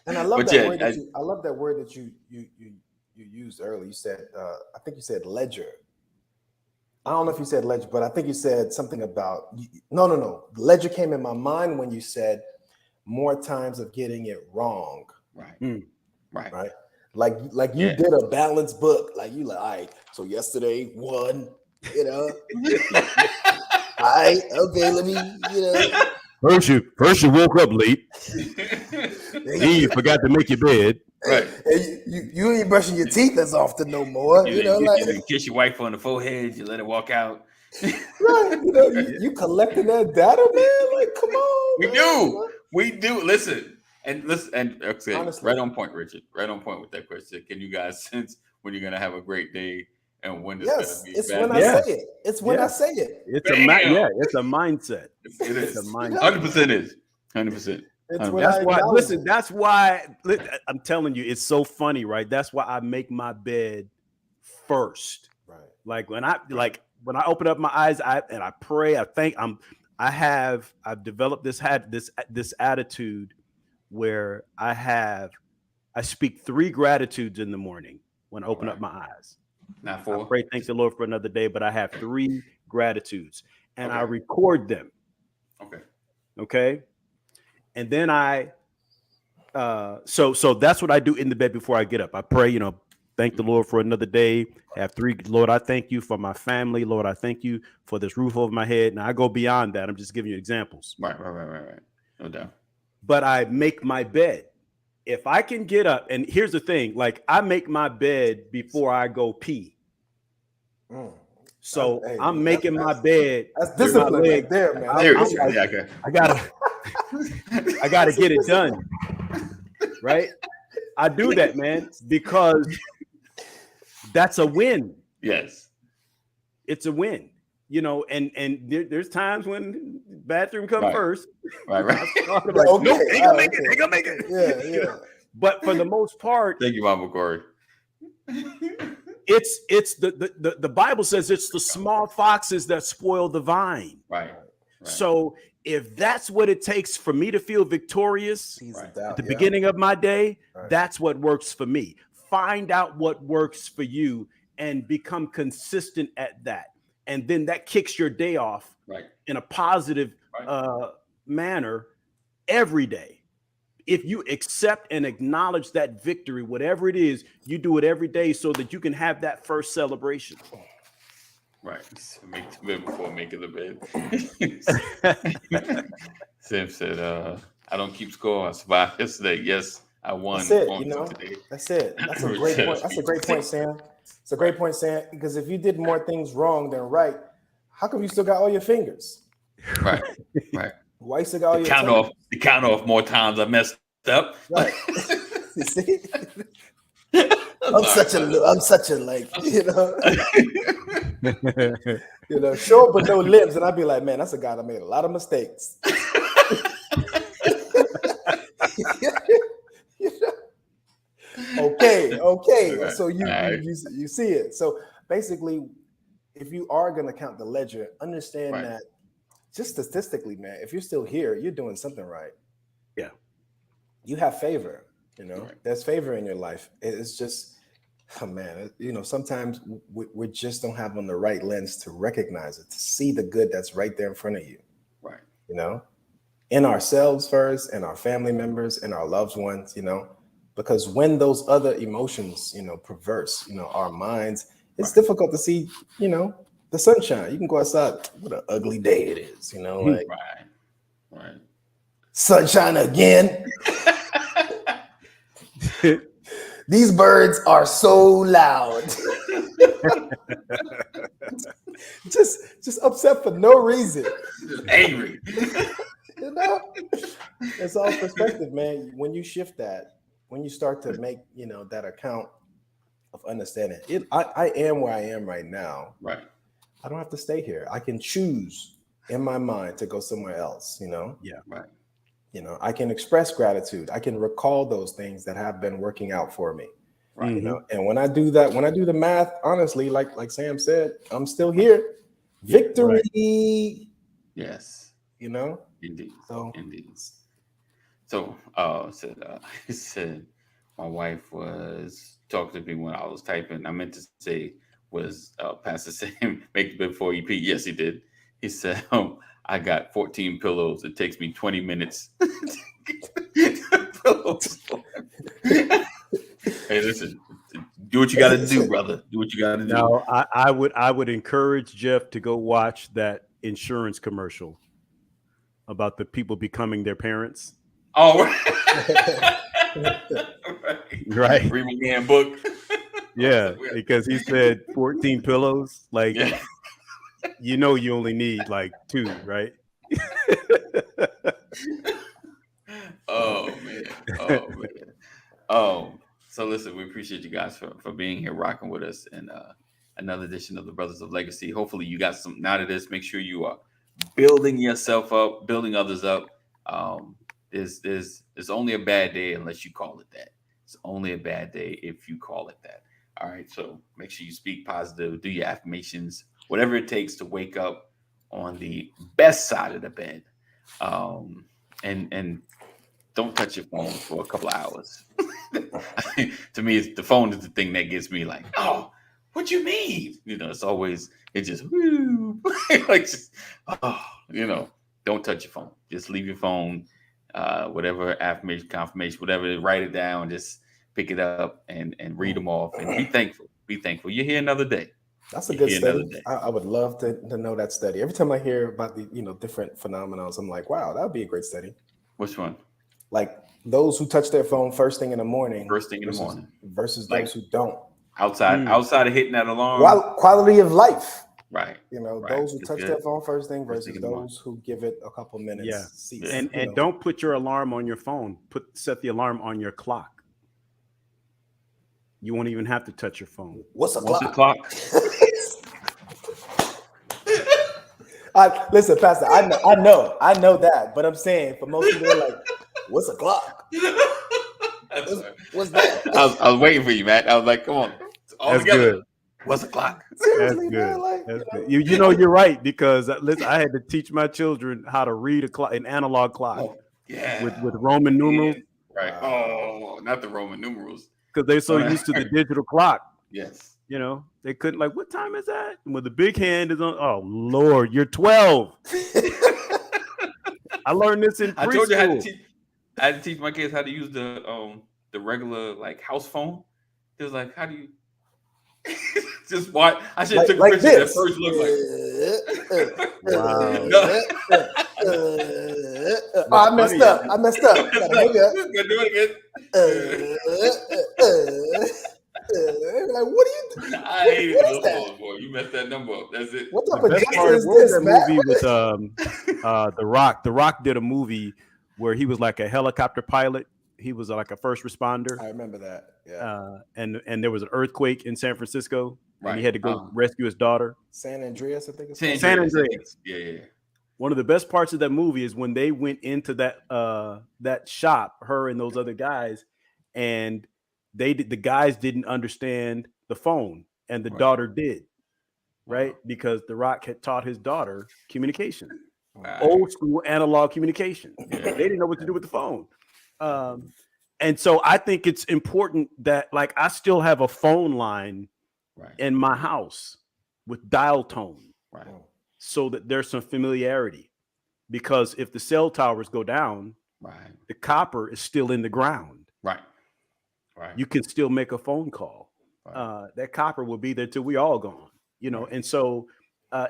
And I love that word that I love that word that you used earlier. You said I think you said ledger. I don't know if you said ledger, but I think you said something about no. Ledger came in my mind when you said more times of getting it wrong. Right. Right. Like you did a balanced book. Like you like, all right, so yesterday one, you know. All right, okay, let me, you know. First you woke up late. Then you forgot to make your bed. Right. And you ain't brushing your teeth as often no more. You know, like you kiss your wife on the forehead, you let her walk out. right. You know, you collecting that data, man. Like, come on. We do. Listen, okay, honestly, right on point, Richard. Right on point with that question. Can you guys sense when you're gonna have a great day and when it's gonna be it's bad? when I say it. It's when I say it. It's it's a mindset. It is. It's a mindset. 100% is. 100%. That's why I'm telling you, it's so funny, right? That's why I make my bed first. Right. Like when I open up my eyes, I pray, I've developed this attitude where I speak 3 gratitudes in the morning when I open up my eyes. Not 4. I pray, thank the Lord for another day, but I have 3 gratitudes and I record them. Okay. And then so that's what I do in the bed before I get up. I pray, thank the Lord for another day. Have 3. Lord, I thank you for my family. Lord, I thank you for this roof over my head. Now I go beyond that. I'm just giving you examples. Right. No doubt. But I make my bed. If I can get up, and here's the thing, like I make my bed before I go pee. So I'm making my bed. That's discipline right there, man. I gotta get it done. Right? I do that, man, because that's a win. Yes. It's a win. And there's times when bathroom come first. Right. Like, they gonna make it. Yeah. But for the most part, thank you, Mama Corey. It's the Bible says it's the small foxes that spoil the vine. Right. So if that's what it takes for me to feel victorious at the beginning of my day, that's what works for me. Find out what works for you and become consistent at that. And then that kicks your day off in a positive manner every day. If you accept and acknowledge that victory, whatever it is, you do it every day so that you can have that first celebration. Right. Make the bed before making the bed. Sam said, I don't keep score. I survived yesterday. Yes, I won. That's it, today. That's it. That's a great point. That's a great point, Sam. It's a great point, Sam, because if you did more things wrong than right, how come you still got all your fingers? Right. Why you still got all your to count off more times I messed up. Right. You see? I'm such a like, short but no limbs. And I'd be like, man, that's a guy that made a lot of mistakes. Okay. So you see it. So basically, if you are going to count the ledger, understand that just statistically, man, if you're still here, you're doing something right. Yeah. You have favor, there's favor in your life. It's just, sometimes we just don't have on the right lens to recognize it, to see the good that's right there in front of you. Right. In ourselves first, and our family members, and our loved ones, because when those other emotions, perverse, our minds, it's difficult to see, the sunshine. You can go outside, what an ugly day it is, like right. Sunshine again. These birds are so loud. just upset for no reason. Just angry. It's all perspective, man. When you shift that, when you start to make, that account of understanding it, I am where I am right now. Right. I don't have to stay here. I can choose in my mind to go somewhere else, Yeah. Right. I can express gratitude. I can recall those things that have been working out for me. Right. And when I do that, when I do the math, honestly, like Sam said, I'm still here. Victory. Right. Yes. Indeed. Indeed. So he said my wife was talking to me when I was typing. I meant to say was Pastor Sam make the bed before you pee. Yes, he did. He said, I got 14 pillows. It takes me 20 minutes. Pillows. Hey, listen, do what you got to do, brother. Do what you got to do. No, I would encourage Jeff to go watch that insurance commercial about the people becoming their parents. Oh, right. Read my damn book. Yeah, because he said 14 pillows. Like, you only need like 2, right? Oh man. So listen, we appreciate you guys for being here, rocking with us, and another edition of the Brothers of Legacy. Hopefully, you got something out of this. Make sure you are building yourself up, building others up. There's only a bad day unless you call it that. It's only a bad day if you call it that. All right. So make sure you speak positive, do your affirmations, whatever it takes to wake up on the best side of the bed. And don't touch your phone for a couple of hours. To me, the phone is the thing that gets me like, oh, what you mean? It just whoo, like, don't touch your phone. Just leave your phone, whatever affirmation, confirmation, whatever, write it down, just pick it up and read them off and be thankful. Be thankful. You're here another day. That's a good study. I would love to know that study. Every time I hear about the different phenomena, I'm like, wow, that would be a great study. Which one? Like those who touch their phone first thing in the morning. Versus those who don't. Outside of hitting that alarm. Quality of life. Right. Those who touch their phone first thing versus those who give it a couple minutes. Yeah. And don't put your alarm on your phone. Set the alarm on your clock. You won't even have to touch your phone. What's a clock? Listen, Pastor, I know that, but I'm saying for most people, they're like, what's a clock? What's that? I was waiting for you, Matt. I was like, come on. That's good. What's a clock? Seriously, that's good. Man, That's good. You're right, because listen, I had to teach my children how to read an analog clock. Oh, yeah. With Roman numerals. Right. Oh, not the Roman numerals. Because they're so used to the digital clock. Yes. They couldn't, like, what time is that? And when the big hand is on, oh Lord, you're 12. I learned this in preschool. I told you I had to teach my kids how to use the regular like house phone. It was like, how do you just watch? I should have took a picture that first look like. Wow. I messed up. Gotta do it again. Like, what are you doing? I hated those phones, boy. You messed that number up. That's it. What type of Jackson is this, man? Movie with The Rock. The Rock did a movie where he was like a helicopter pilot. He was like a first responder. I remember that. Yeah. And there was an earthquake in San Francisco. Right. And he had to go rescue his daughter. San Andreas, I think it's called. San Andreas. Yeah. One of the best parts of that movie is when they went into that shop, her and those other guys, and the guys didn't understand the phone, and the daughter did, right? Because The Rock had taught his daughter communication, old school analog communication. They didn't know what to do with the phone. And so I think it's important that, like, I still have a phone line in my house with dial tone, so that there's some familiarity, because if the cell towers go down, the copper is still in the ground. Right. Right. you can still make a phone call. Right. That copper will be there till we all gone, and so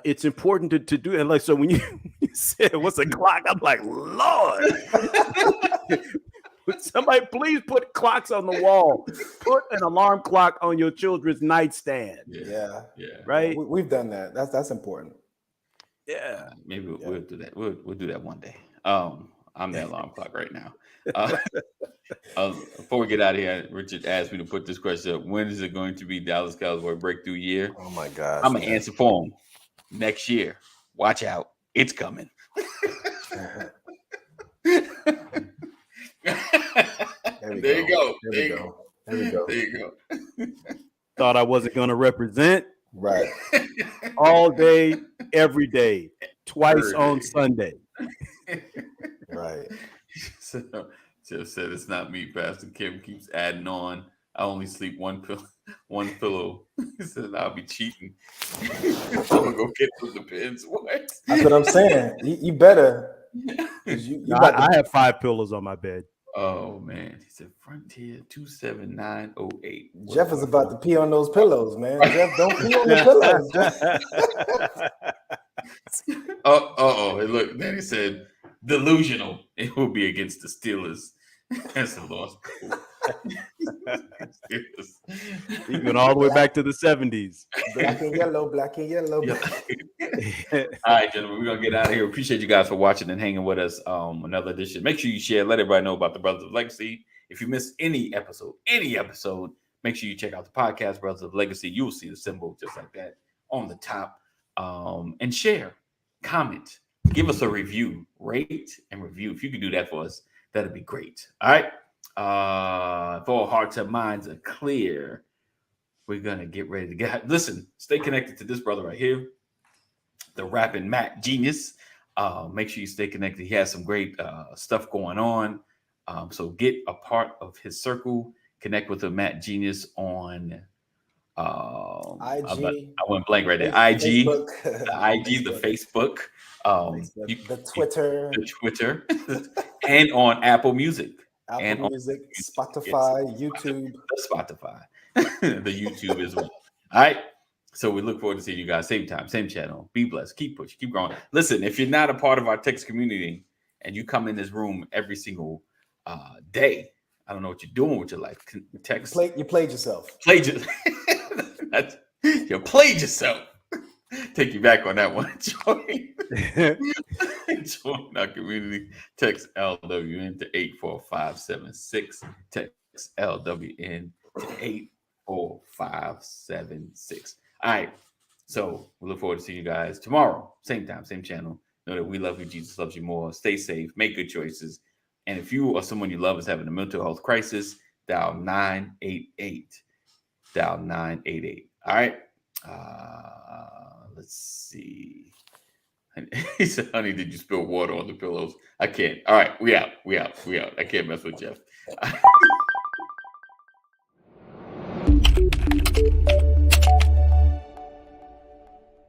it's important to do it. Like, so when you said what's a clock, I'm like, Lord, somebody please put clocks on the wall. Put an alarm clock on your children's nightstand. Yeah. Right. We've done that. That's important. Yeah. Maybe we'll do that. We'll do that one day. I'm the alarm clock right now. Before we get out of here, Richard asked me to put this question up. When is it going to be Dallas Cowboy breakthrough year? Oh my gosh. I'm gonna answer for him next year. Watch out. It's coming. There you go. There we go. There you go. Thought I wasn't going to represent. Right. All day, every day, twice on day. Sunday. Right. So Jeff said it's not me. Pastor Kim keeps adding on. I only sleep one pillow. He said I'll be cheating. I'm gonna go get the depends. What? That's what I'm saying. You better. I have 5 pillows on my bed. Oh man, he said Frontier 27908. Jeff is about to pee on those pillows, man. Jeff, don't pee on the pillows. Oh, look. Then he said delusional. It will be against the Steelers. That's a lost goal. He went all the way back to the 70s. Black and yellow. All right, gentlemen, we're gonna get out of here. Appreciate you guys for watching and hanging with us. Another edition. Make sure you share, let everybody know about the Brothers of Legacy. If you missed any episode, make sure you check out the podcast, Brothers of Legacy. You'll see the symbol just like that on the top. And share, comment, give us a review, rate and review. If you can do that for us, that'd be great. All right. If all hearts and minds are clear, we're gonna get ready to get. Listen, stay connected to this brother right here, the rapping Matt Genius. Make sure you stay connected. He has some great stuff going on. So get a part of his circle. Connect with the Matt Genius on IG. I went blank right there. IG, the Facebook, the Twitter, and on Apple Music. Apple Music, Spotify, YouTube. Spotify. The YouTube as well. All right. So we look forward to seeing you guys. Same time, same channel. Be blessed. Keep pushing. Keep growing. Listen, if you're not a part of our text community and you come in this room every single day, I don't know what you're doing with your life. Text. You played yourself. You played yourself. Take you back on that one. Join our community. Text LWN to 84576. Text LWN to 84576. All right. So we look forward to seeing you guys tomorrow. Same time, same channel. Know that we love you. Jesus loves you more. Stay safe. Make good choices. And if you or someone you love is having a mental health crisis, dial 988. Dial 988. All right. Let's see. He said, honey, did you spill water on the pillows? I can't. All right. We out. I can't mess with Jeff.